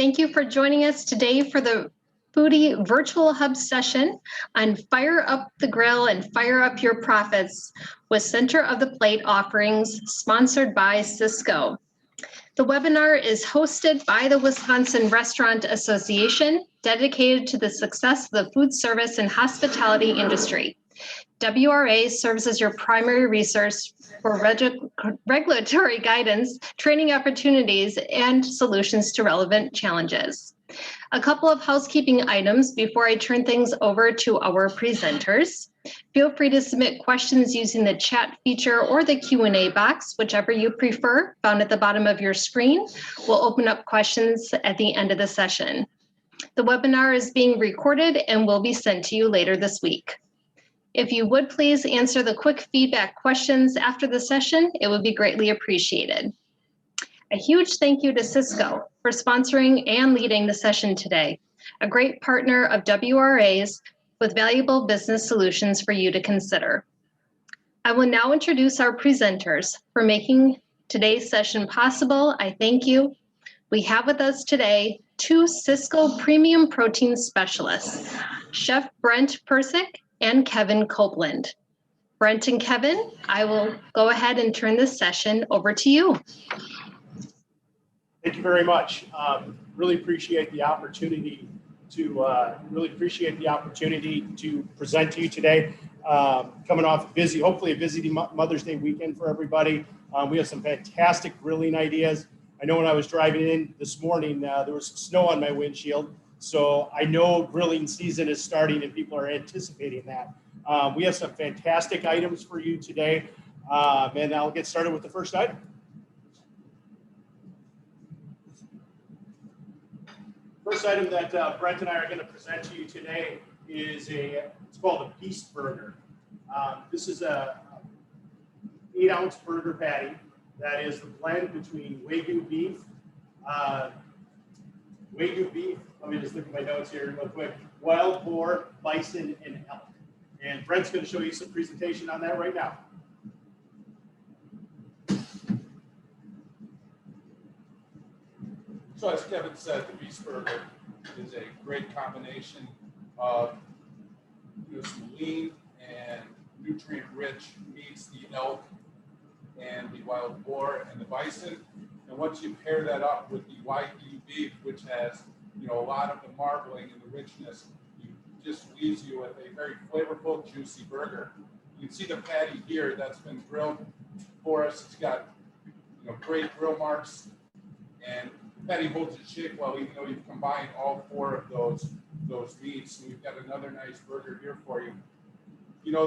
Thank you for joining us today for the Foodie Virtual Hub session on Fire Up the Grill and Fire Up Your Profits with Center of the Plate offerings sponsored by Cisco. The webinar is hosted by the Wisconsin Restaurant Association, dedicated to the success of the food service and hospitality industry. WRA serves as your primary resource for regulatory guidance, training opportunities, and solutions to relevant challenges. A couple of housekeeping items before I turn things over to our presenters. Feel free to submit questions using the chat feature or the Q&A box, whichever you prefer, found at the bottom of your screen. We'll open up questions at the end of the session. The webinar is being recorded and will be sent to you later this week. If you would please answer the quick feedback questions after the session, it would be greatly appreciated. A huge thank you to Cisco for sponsoring and leading the session today, a great partner of WRA's with valuable business solutions for you to consider. I will now introduce our presenters for making today's session possible. I thank you. We have with us today two Cisco Premium Protein Specialists, Chef Brent Persick and Kevin Copeland. Brent and Kevin, I will go ahead and turn this session over to you. Thank you very much. Really appreciate the opportunity to present to you today. Coming off hopefully a busy Mother's Day weekend for everybody. We have some fantastic grilling ideas. I know when I was driving in this morning, there was some snow on my windshield. So I know grilling season is starting and people are anticipating that. We have some fantastic items for you today. And I'll get started with the first item. First item that Brent and I are going to present to you today is it's called a Beast Burger. This is a 8-ounce burger patty that is the blend between Wagyu beef, let me just look at my notes here real quick, wild boar, bison, and elk. And Brent's going to show you some presentation on that right now. So as Kevin said, the Beast Burger is a great combination of some lean and nutrient-rich meats, the elk and the wild boar and the bison. And once you pair that up with the Wagyu beef, which has a lot of the marbling and the richness, it just leaves you with a very flavorful, juicy burger. You can see the patty here that's been grilled for us. It's got great grill marks, and the patty holds its shape well, even though you've combined all 4 of those meats. And we've got another nice burger here for you.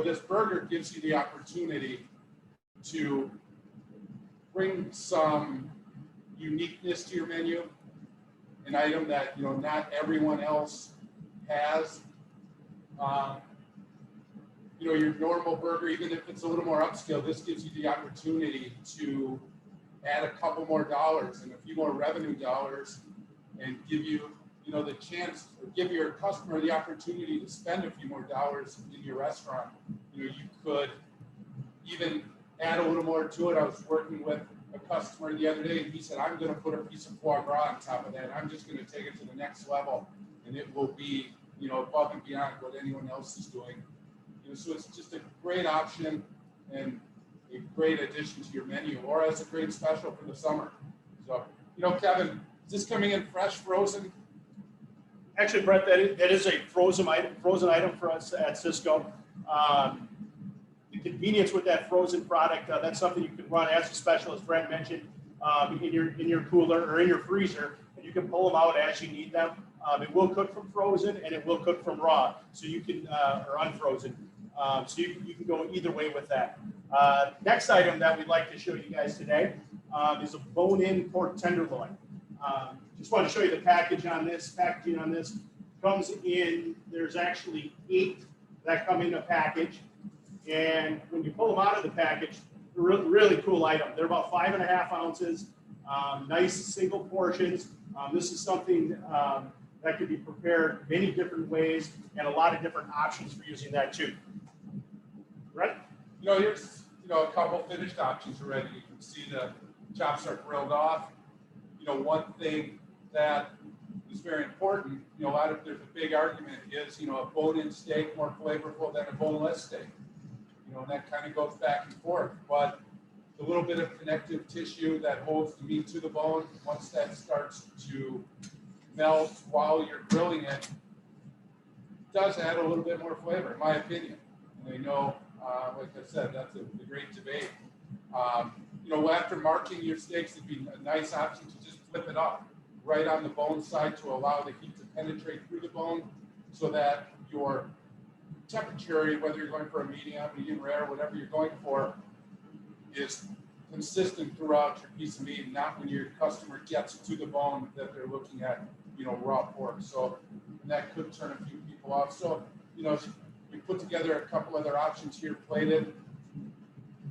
This burger gives you the opportunity to bring some uniqueness to your menu, an item that not everyone else has. Your normal burger, even if it's a little more upscale, this gives you the opportunity to add a couple more dollars and a few more revenue dollars, and give you the chance, or give your customer the opportunity to spend a few more dollars in your restaurant. You could even add a little more to it. I was working with a customer the other day, and he said, I'm going to put a piece of foie gras on top of that. I'm just going to take it to the next level, and it will be, above and beyond what anyone else is doing. So it's just a great option and a great addition to your menu, or as a great special for the summer. So, Kevin, is this coming in fresh, frozen? Actually, Brent, that is a frozen item for us at Cisco. The convenience with that frozen product, that's something you can run as a special, as Brent mentioned, in your cooler or in your freezer, and you can pull them out as you need them. It will cook from frozen and it will cook from raw, so you can or unfrozen. So you can go either way with that. Next item that we'd like to show you guys today is a bone-in pork tenderloin. Just want to show you the packaging on this. Comes in, there's actually 8 that come in a package. And when you pull them out of the package, really cool item. They're about 5.5 ounces, nice single portions. This is something that could be prepared many different ways, and a lot of different options for using that too. Right? Here's a couple finished options already. You can see the chops are grilled off. One thing that is very important. You know, there's a big argument is, you know, a bone-in steak more flavorful than a boneless steak. You know, and that kind of goes back and forth. But the little bit of connective tissue that holds the meat to the bone, once that starts to melt while you're grilling it, does add a little bit more flavor, in my opinion. And I know, like I said, that's a great debate. You know, after marking your steaks, it'd be a nice option to just flip it up right on the bone side to allow the heat to penetrate through the bone so that your temperature, whether you're going for a medium rare, whatever you're going for, is consistent throughout your piece of meat, not when your customer gets to the bone that they're looking at, you know, raw pork. So that could turn a few people off. So, you know, we put together a couple other options here plated.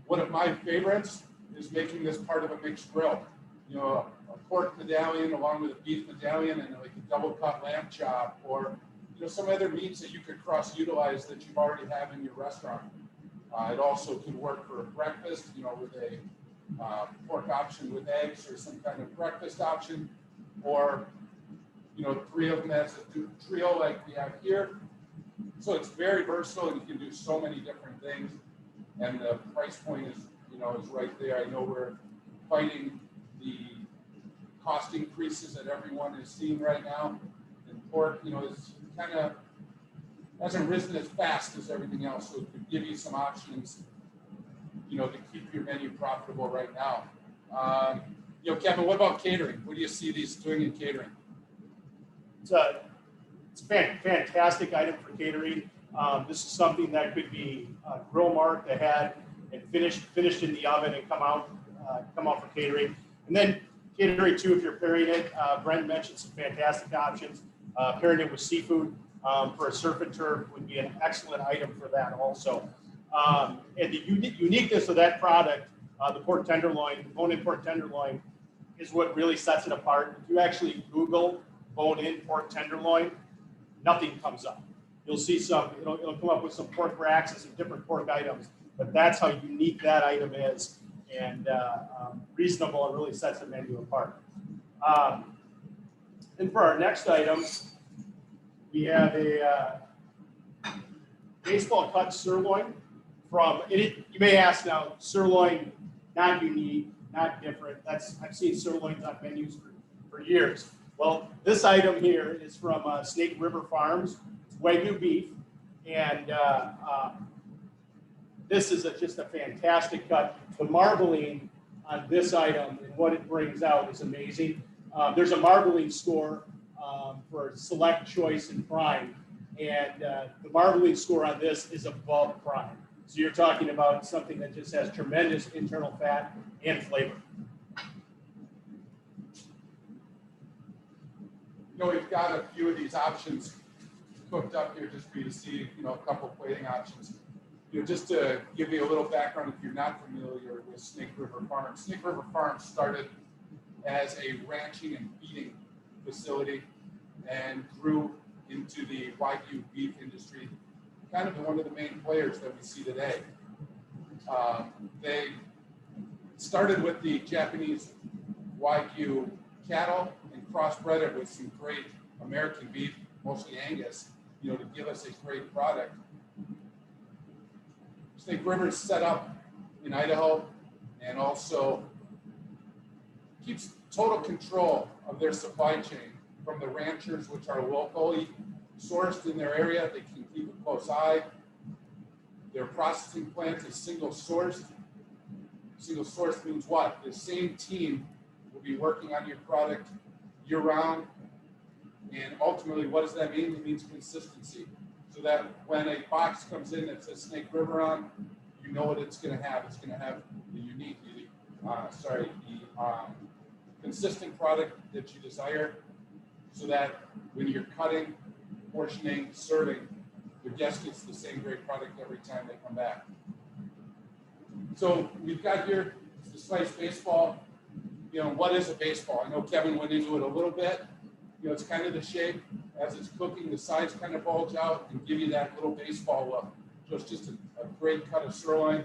One of my favorites is making this part of a mixed grill. You know, a pork medallion along with a beef medallion and like a double cut lamb chop, or, you know, some other meats that you could cross utilize that you already have in your restaurant. It also could work for a breakfast, you know, with a pork option with eggs or some kind of breakfast option, or, you know, 3 of them as a trio like we have here. So it's very versatile and you can do so many different things. And the price point is, you know, is right there. I know we're fighting the cost increases that everyone is seeing right now. And pork, you know, is kind of hasn't risen as fast as everything else. So it could give you some options, you know, to keep your menu profitable right now. You know, Kevin, what about catering? What do you see these doing in catering? It's a fantastic item for catering. This is something that could be grill marked ahead and finished in the oven and come out for catering. And then catering too, if you're pairing it, Brent mentioned some fantastic options. Pairing it with seafood for a surf and turf would be an excellent item for that also. And the uniqueness of that product, the pork tenderloin, the bone-in pork tenderloin, is what really sets it apart. If you actually Google bone-in pork tenderloin, nothing comes up. You'll see it'll come up with some pork racks and some different pork items, but that's how unique that item is, and reasonable. It really sets the menu apart. And for our next item, we have a baseball cut sirloin from, you may ask now, sirloin, not unique, not different. I've seen sirloins on menus for years. Well, this item here is from Snake River Farms. It's Wagyu beef, and this is just a fantastic cut. The marbling on this item and what it brings out is amazing. There's a marbling score for select, choice, and prime, and the marbling score on this is above prime. So you're talking about something that just has tremendous internal fat and flavor. You know, we've got a few of these options cooked up here just for you to see, you know, a couple plating options. You know, just to give you a little background if you're not familiar with Snake River Farms. Snake River Farms started as a ranching and feeding facility and grew into the Wagyu beef industry, kind of one of the main players that we see today. They started with the Japanese Wagyu cattle and crossbred it with some great American beef, mostly Angus, you know, to give us a great product. Snake River is set up in Idaho and also keeps total control of their supply chain from the ranchers, which are locally sourced in their area. They can keep a close eye. Their processing plant is single sourced. Single sourced means what? The same team will be working on your product year round. And ultimately, what does that mean? It means consistency. So that when a box comes in that says Snake River on, you know what it's going to have. It's going to have the unique, consistent product that you desire, so that when you're cutting, portioning, serving, your guest gets the same great product every time they come back. So we've got here the sliced baseball. You know, what is a baseball? I know Kevin went into it a little bit. You know, it's kind of the shape. As it's cooking, the sides kind of bulge out and give you that little baseball look. So it's just a great cut of sirloin.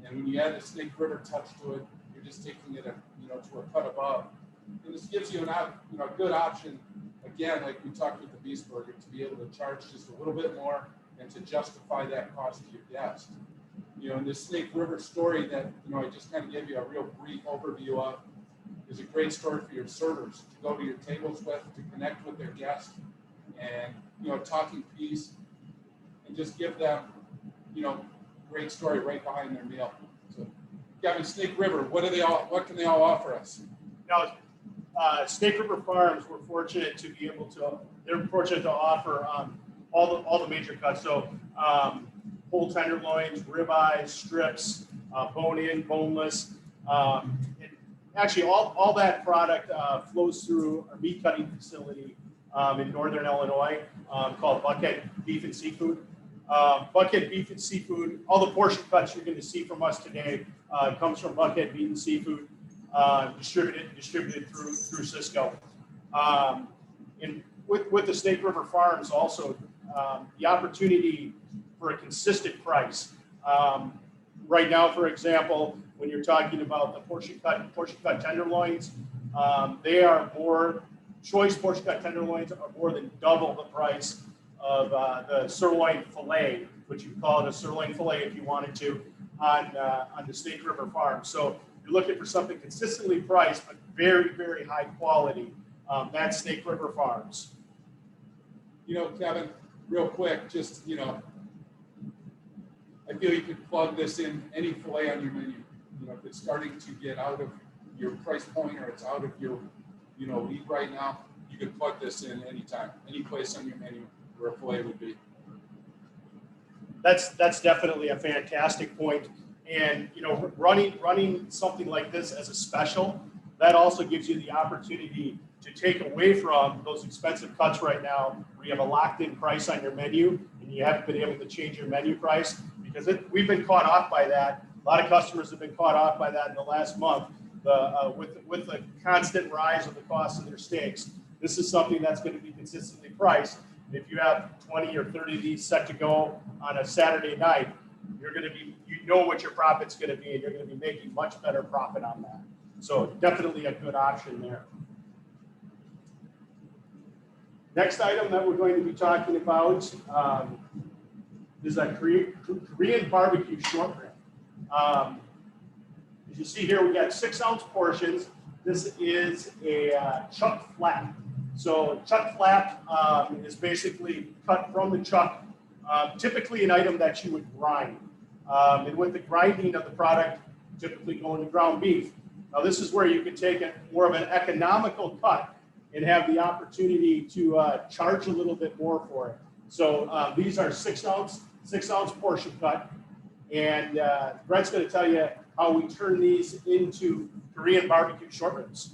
And when you add the Snake River touch to it, you're just taking it, to a cut above. And this gives you a good option, a again, like we talked with the beef burger, to be able to charge just a little bit more and to justify that cost to your guest. You know, and this Snake River story that, you know, I just kind of gave you a real brief overview of is a great story for your servers to go to your tables with, to connect with their guests and, you know, talking piece and just give them, you know, great story right behind their meal. So, Kevin, Snake River, what can they all offer us? Now, Snake River Farms, they're fortunate to offer all the major cuts. So whole tenderloins, ribeyes, strips, bone-in, boneless. And actually, all that product flows through our meat cutting facility in northern Illinois called Buckhead Beef and Seafood. Buckhead Beef and Seafood, all the portion cuts you're going to see from us today comes from Buckhead Beef and Seafood, distributed through Cisco. And with the Snake River Farms also, the opportunity for a consistent price. Right now, for example, when you're talking about the portion cut tenderloins, they are more, choice portion cut tenderloins are more than double the price of the sirloin fillet, which you call it a sirloin fillet if you wanted to, on the Snake River Farm. So you're looking for something consistently priced, but very, very high quality. That's Snake River Farms. You know, Kevin, real quick, just, you know, I feel you could plug this in any fillet on your menu. You know, if it's starting to get out of your price point or it's out of your, you know, league right now, you could plug this in anytime, any place on your menu where a fillet would be. That's definitely a fantastic point. And, you know, running something like this as a special, that also gives you the opportunity to take away from those expensive cuts right now where you have a locked-in price on your menu and you haven't been able to change your menu price, because we've been caught off by that. A lot of customers have been caught off by that in the last month with the constant rise of the cost of their steaks. This is something that's going to be consistently priced. And if you have 20 or 30 of these set to go on a Saturday night, you're going to be, you know what your profit's going to be, and you're going to be making much better profit on that. So definitely a good option there. Next item that we're going to be talking about is a Korean barbecue short rib. As you see here, we got 6-ounce portions. This is a chuck flap. So chuck flap is basically cut from the chuck, typically an item that you would grind. And with the grinding of the product, typically going to ground beef. Now this is where you can take more of an economical cut and have the opportunity to charge a little bit more for it. So these are 6-ounce portion cut. And Brent's going to tell you how we turn these into Korean barbecue short ribs.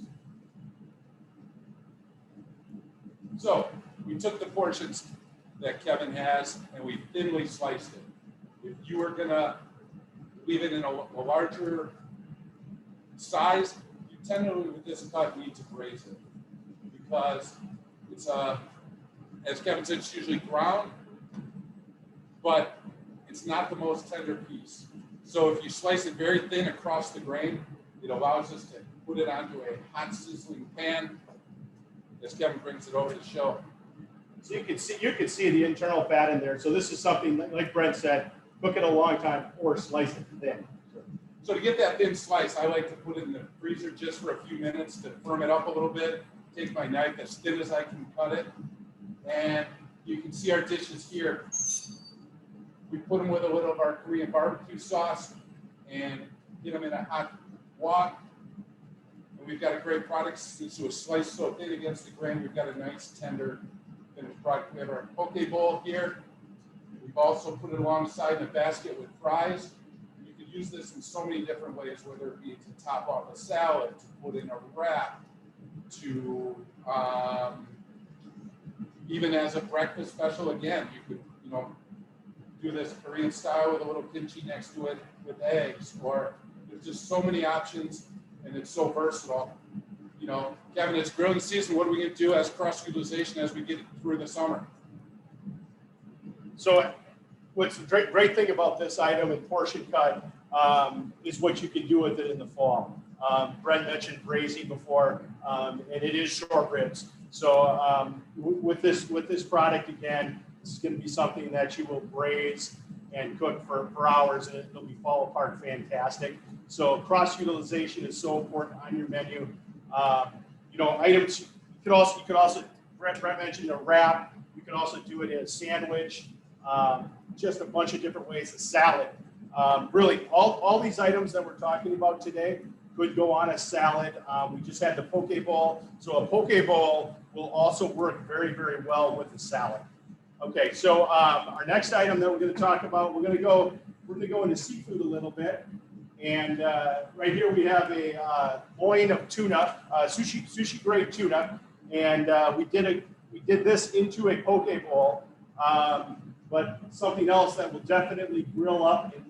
So we took the portions that Kevin has and we thinly sliced it. If you were gonna leave it in a larger size, you tenderly with this cut need to braise it, because it's as Kevin said, it's usually ground, but it's not the most tender piece. So if you slice it very thin across the grain, it allows us to put it onto a hot sizzling pan as Kevin brings it over to show. So you can see the internal fat in there. So this is something that, like Brent said, cook it a long time or slice it thin. So to get that thin slice, I like to put it in the freezer just for a few minutes to firm it up a little bit. Take my knife as thin as I can cut it. And you can see our dishes here. We put them with a little of our Korean barbecue sauce and get them in a hot wok. And we've got a great product. Since it was sliced so thin against the grain, we've got a nice tender finished product. We have our poke bowl here. We've also put it alongside in a basket with fries. You can use this in so many different ways, whether it be to top off a salad, to put in a wrap, to even as a breakfast special. Again, you could, you know, do this Korean style with a little kimchi next to it with eggs, or there's just so many options and it's so versatile. You know, Kevin, it's grilling season. What are we going to do as cross utilization as we get through the summer? So what's the great thing about this item and portion cut is what you can do with it in the fall. Brent mentioned braising before, and it is short ribs. So with this product, again, this is going to be something that you will braise and cook for hours, and it'll be fall apart fantastic. So cross utilization is so important on your menu. You know, items you could also Brett mentioned a wrap. You could also do it as a sandwich. Just a bunch of different ways. A salad. Really, all these items that we're talking about today could go on a salad. We just had the poke bowl. So a poke bowl will also work very, very well with a salad. Okay, so our next item that we're going to talk about, we're going to go into seafood a little bit. And right here we have a loin of tuna, sushi grade tuna, and we did this into a poke bowl. But something else that will definitely grill up, and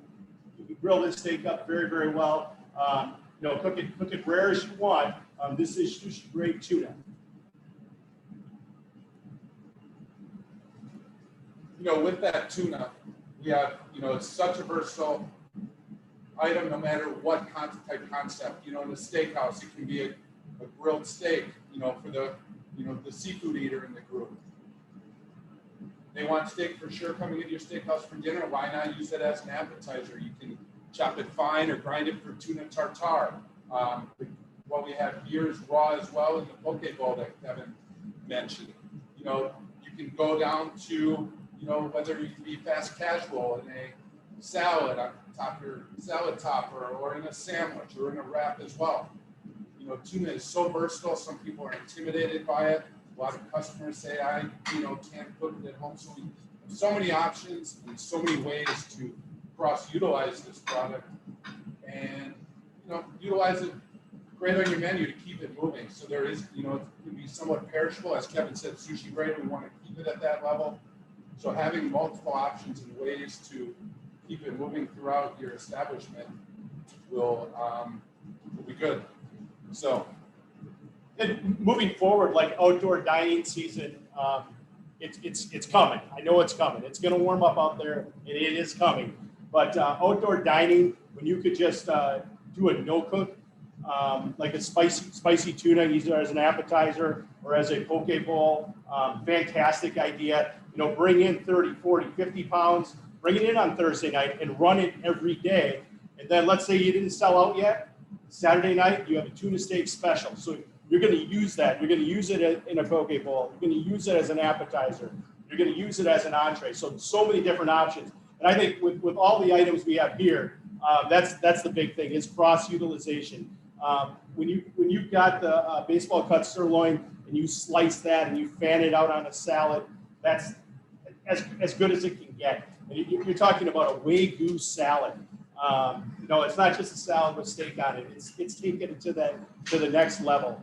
you can grill this steak up very, very well. You know, cook it rare as you want. This is sushi grade tuna. You know, with that tuna, we have, you know, it's such a versatile item no matter what type concept. You know, in a steakhouse, it can be a grilled steak, you know, for the, you know, the seafood eater in the group. They want steak for sure coming into your steakhouse for dinner. Why not use it as an appetizer? You can chop it fine or grind it for tuna tartare. What we have here is raw as well in the poke bowl that Kevin mentioned. You know, you can go down to, you know, whether you can be fast casual in a salad on top of your salad topper, or in a sandwich, or in a wrap as well. You know, tuna is so versatile. Some people are intimidated by it. A lot of customers say, I, you know, can't cook it at home. So we have so many options and so many ways to cross-utilize this product, and, you know, utilize it great on your menu to keep it moving. So there is, you know, it can be somewhat perishable. As Kevin said, sushi grade, we want to keep it at that level. So having multiple options and ways to keep it moving throughout your establishment will be good. So, and moving forward, like outdoor dining season, it's coming. I know it's coming. It's going to warm up out there, and it is coming. But outdoor dining, when you could just do a no cook, like a spicy tuna, either as an appetizer or as a poke bowl, fantastic idea. You know, bring in 30, 40, 50 pounds, bring it in on Thursday night and run it every day. And then let's say you didn't sell out yet. Saturday night, you have a tuna steak special. So you're going to use that. You're going to use it in a poke bowl. You're going to use it as an appetizer. You're going to use it as an entree. So many different options. And I think with all the items we have here, that's the big thing, is cross utilization. When you've got the baseball cut sirloin and you slice that and you fan it out on a salad, that's as good as it can get. And you're talking about a Wagyu salad. You know, it's not just a salad with steak on it. It's taken it to the next level.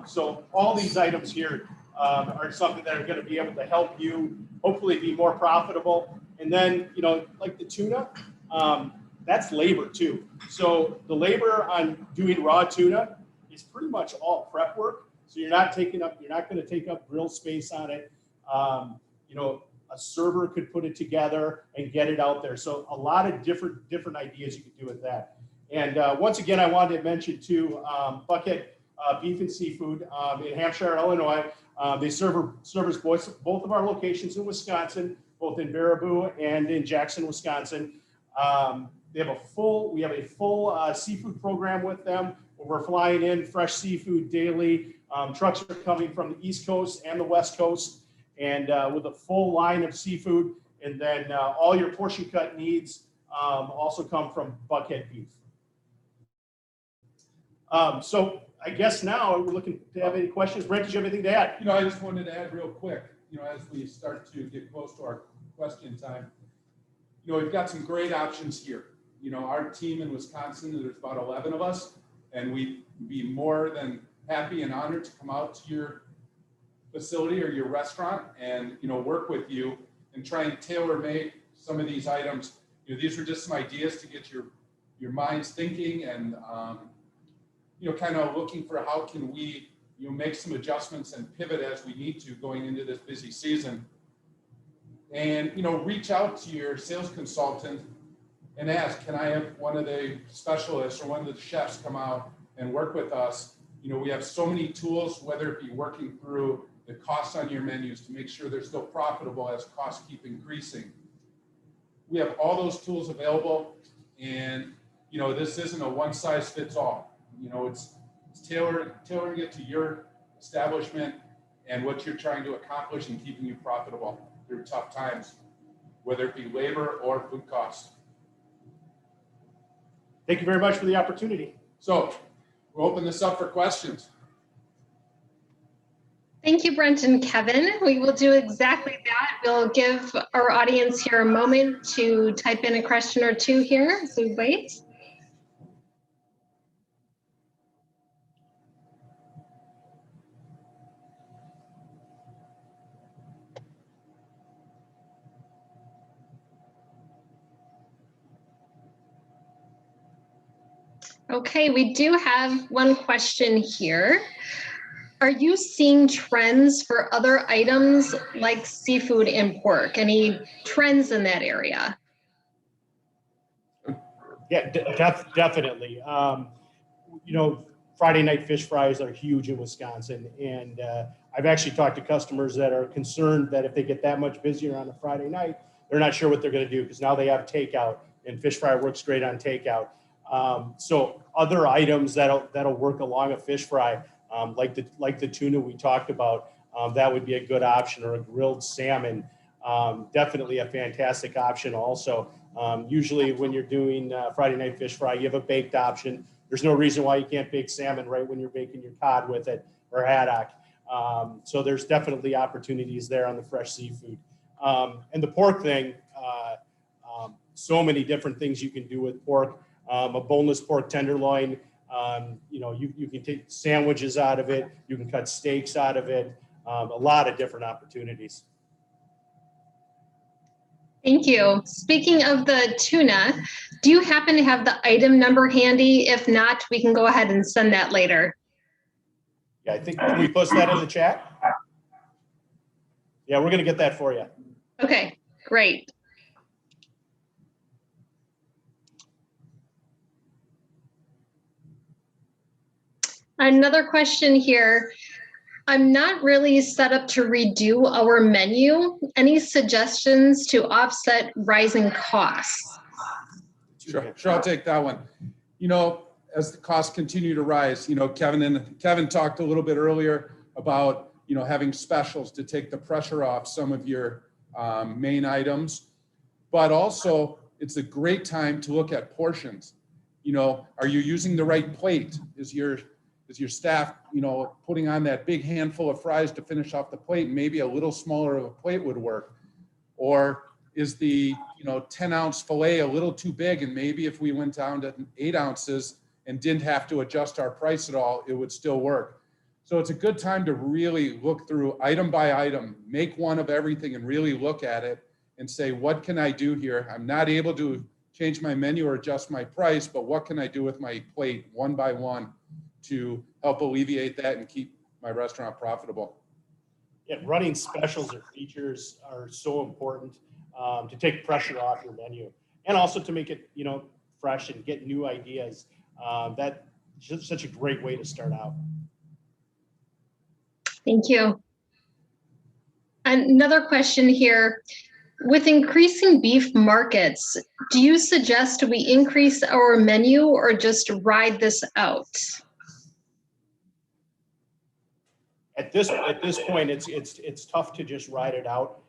So all these items here are something that are going to be able to help you hopefully be more profitable. And then, you know, like the tuna, that's labor too. So the labor on doing raw tuna is pretty much all prep work. So you're not going to take up grill space on it. You know, a server could put it together and get it out there. So a lot of different ideas you could do with that. And once again, I wanted to mention too, Bucket Beef and Seafood in Hampshire, Illinois. They service both of our locations in Wisconsin, both in Baraboo and in Jackson, Wisconsin. We have a full seafood program with them, where we're flying in fresh seafood daily. Trucks are coming from the East Coast and the West Coast, and with a full line of seafood. And then all your portion cut needs also come from Buckhead Beef. So I guess now we're looking to have any questions. Brent, did you have anything to add? you know, I just wanted to add real quick, you know, as we start to get close to our question time, you know, we've got some great options here. You know, our team in Wisconsin, there's about 11 of us, and we'd be more than happy and honored to come out to your facility or your restaurant and, you know, work with you and try and tailor make some of these items. You know, these are just some ideas to get your minds thinking and, you know, kind of looking for how can we, you know, make some adjustments and pivot as we need to going into this busy season. And, you know, reach out to your sales consultant and ask, can I have one of the specialists or one of the chefs come out and work with us we have so many tools, whether it be working through the costs on your menus to make sure they're still profitable as costs keep increasing. We have all those tools available, and this isn't a one size fits all. It's tailoring it to your establishment and what you're trying to accomplish and keeping you profitable through tough times, whether it be labor or food costs. Thank you very much for the opportunity. So we'll open this up for questions. Thank you, Brent and Kevin. We will do exactly that. We'll give our audience here a moment to type in a question or two here as we wait. Okay, we do have one question here. Are you seeing trends for other items like seafood and pork? Any trends in that area? Yeah, definitely. Friday night fish fries are huge in Wisconsin. And I've actually talked to customers that are concerned that if they get that much busier on a Friday night, they're not sure what they're going to do because now they have takeout and fish fry works great on takeout. So other items that'll work along a fish fry, like the tuna we talked about, that would be a good option, or a grilled salmon. Definitely a fantastic option also. Usually when you're doing Friday night fish fry, you have a baked option. There's no reason why you can't bake salmon right when you're baking your cod with it, or haddock. So there's definitely opportunities there on the fresh seafood. And the pork thing, so many different things you can do with pork. A boneless pork tenderloin, you can take sandwiches out of it. You can cut steaks out of it. A lot of different opportunities. Thank you. Speaking of the tuna, do you happen to have the item number handy? If not, we can go ahead and send that later. Yeah, I think, can we post that in the chat? Yeah, we're going to get that for you. Okay, great. Another question here. I'm not really set up to redo our menu. Any suggestions to offset rising costs? Sure, I'll take that one. As the costs continue to rise, Kevin talked a little bit earlier about, having specials to take the pressure off some of your main items, but also it's a great time to look at portions. Are you using the right plate? Is your staff, putting on that big handful of fries to finish off the plate? Maybe a little smaller of a plate would work. Or is the 10-ounce filet a little too big, and maybe if we went down to 8 ounces and didn't have to adjust our price at all, it would still work. So it's a good time to really look through item by item, make one of everything and really look at it and say, what can I do here? I'm not able to change my menu or adjust my price, but what can I do with my plate one by one to help alleviate that and keep my restaurant profitable? Yeah, running specials or features are so important to take pressure off your menu, and also to make it, fresh and get new ideas. That's just such a great way to start out. Thank you. Another question here. With increasing beef markets, do you suggest we increase our menu or just ride this out? At this point, it's tough to just ride it out.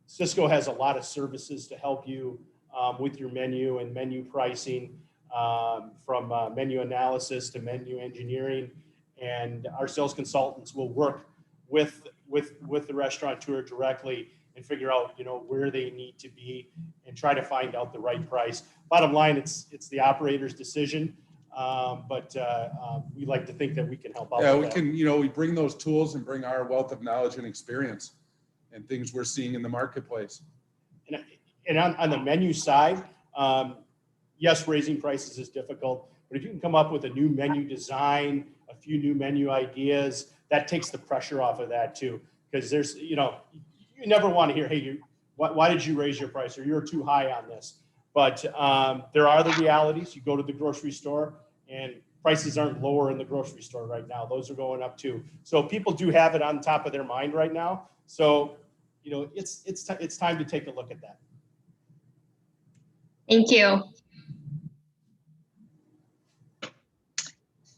Sysco has a lot of services to help you with your menu and menu pricing, from menu analysis to menu engineering, and our sales consultants will work with the restaurateur directly and figure out where they need to be and try to find out the right price. Bottom line, it's the operator's decision. But we like to think that we can help out. Yeah, we can, we bring those tools and bring our wealth of knowledge and experience and things we're seeing in the marketplace. And on the menu side, yes, raising prices is difficult, but if you can come up with a new menu design, a few new menu ideas, that takes the pressure off of that too. Because there's, you never want to hear, hey, why did you raise your price, or you're too high on this? But there are the realities. You go to the grocery store and prices aren't lower in the grocery store right now. Those are going up too. So people do have it on top of their mind right now. So, you know, it's time to take a look at that. Thank you.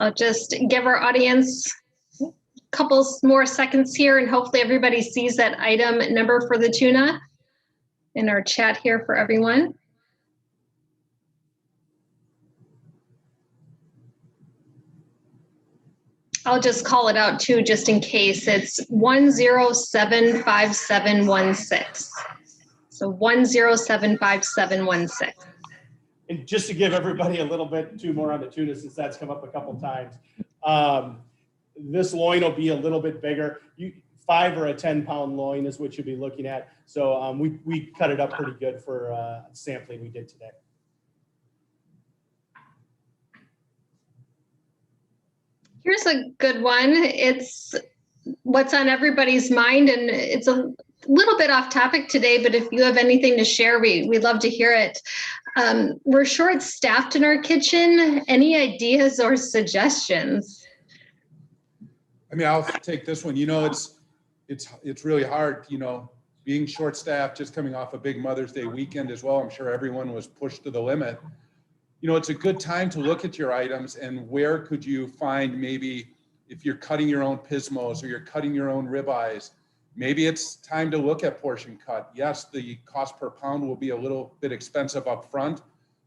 I'll just give our audience a couple more seconds here, and hopefully everybody sees that item number for the tuna in our chat here for everyone. I'll just call it out too, just in case. It's 1075716. So 1075716. And just to give everybody a little bit too more on the tuna, since that's come up a couple times, this loin will be a little bit bigger. 5 or a 10-pound loin is what you'll be looking at. So we cut it up pretty good for sampling we did today. Here's a good one. It's what's on everybody's mind, and it's a little bit off topic today, but if you have anything to share, we'd love to hear it. We're short-staffed in our kitchen. Any ideas or suggestions? I mean, I'll take this one. You know, it's really hard, you know, being short-staffed, just coming off a big Mother's Day weekend as well. I'm sure everyone was pushed to the limit. You know, it's a good time to look at your items and where could you find, maybe if you're cutting your own pismos or you're cutting your own ribeyes, maybe it's time to look at portion cut. Yes, the cost per pound will be a little bit expensive up front,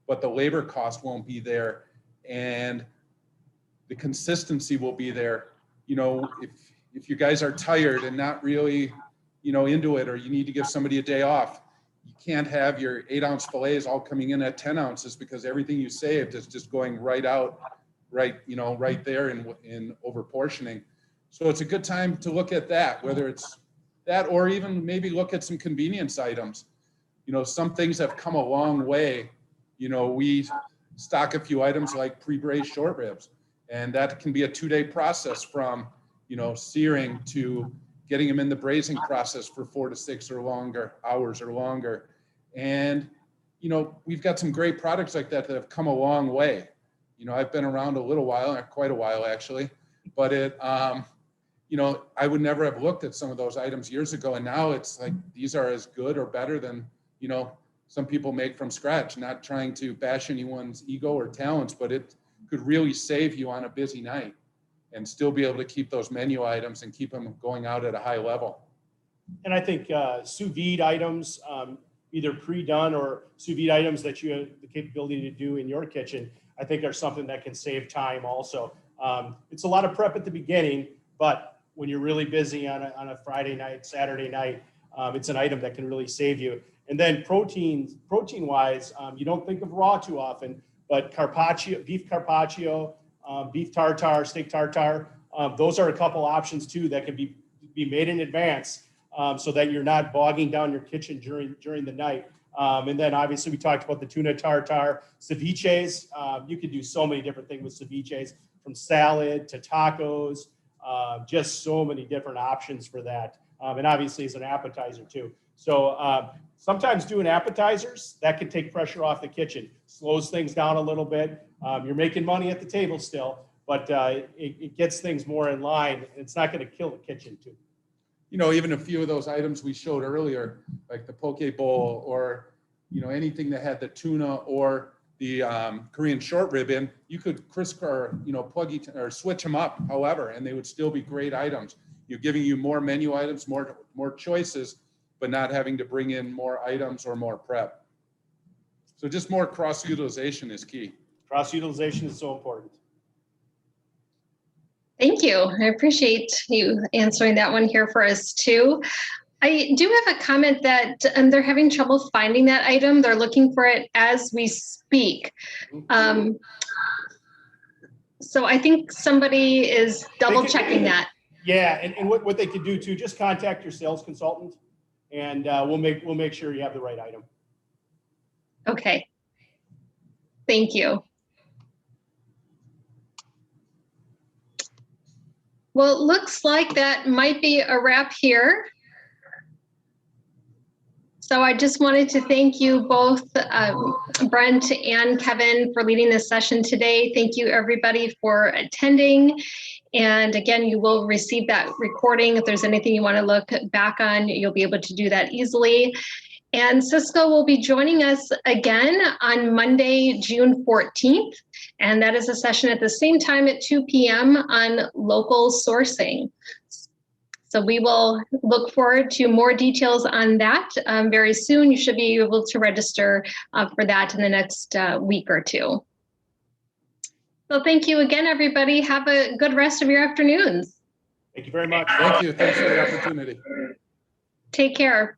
but the labor cost won't be there and the consistency will be there. You know, if you guys are tired and not really, you know, into it, or you need to give somebody a day off, you can't have your 8-ounce fillets all coming in at 10 ounces because everything you saved is just going right out, right, you know, right there in over portioning. So it's a good time to look at that, whether it's that or even maybe look at some convenience items. You know, some things have come a long way. You know, we stock a few items like pre-braised short ribs, and that can be a 2-day process from, you know, searing to getting them in the braising process for 4 to 6 or longer hours or longer. And, you know, we've got some great products like that have come a long way. You know, I've been around a little while, quite a while actually, but you know, I would never have looked at some of those items years ago. And now it's like, these are as good or better than, you know, some people make from scratch, not trying to bash anyone's ego or talents, but it could really save you on a busy night and still be able to keep those menu items and keep them going out at a high level. And I think sous vide items, either pre-done or sous vide items that you have the capability to do in your kitchen, I think are something that can save time also. It's a lot of prep at the beginning, but when you're really busy on a Friday night, Saturday night, it's an item that can really save you. And then protein-wise, you don't think of raw too often, but carpaccio, beef carpaccio, beef tartare, steak tartare, those are a couple options too that can be made in advance so that you're not bogging down your kitchen during the night. And then obviously we talked about the tuna tartare, ceviches. You could do so many different things with ceviches, from salad to tacos, just so many different options for that. And obviously as an appetizer too. So sometimes doing appetizers, that can take pressure off the kitchen, slows things down a little bit. You're making money at the table still, but it gets things more in line. It's not going to kill the kitchen too. You know, even a few of those items we showed earlier, like the poke bowl, or, you know, anything that had the tuna or the Korean short rib in, you could or, you know, plug or switch them up, however, and they would still be great items. You're giving you more menu items, more choices, but not having to bring in more items or more prep. So just more cross utilization is key. Cross utilization is so important. Thank you. I appreciate you answering that one here for us too. I do have a comment that they're having trouble finding that item. They're looking for it as we speak. So I think somebody is double checking that. Yeah, and what they could do too, just contact your sales consultant, and we'll make sure you have the right item. Okay. Thank you. Well, it looks like that might be a wrap here. So I just wanted to thank you both, Brent and Kevin, for leading this session today. Thank you, everybody, for attending. And again, you will receive that recording. If there's anything you want to look back on, you'll be able to do that easily. And Cisco will be joining us again on Monday, June 14th. And that is a session at the same time at 2 p.m. on local sourcing. So we will look forward to more details on that very soon. You should be able to register for that in the next week or two. So thank you again, everybody. Have a good rest of your afternoons. Thank you very much. Thank you. Thanks for the opportunity. Take care.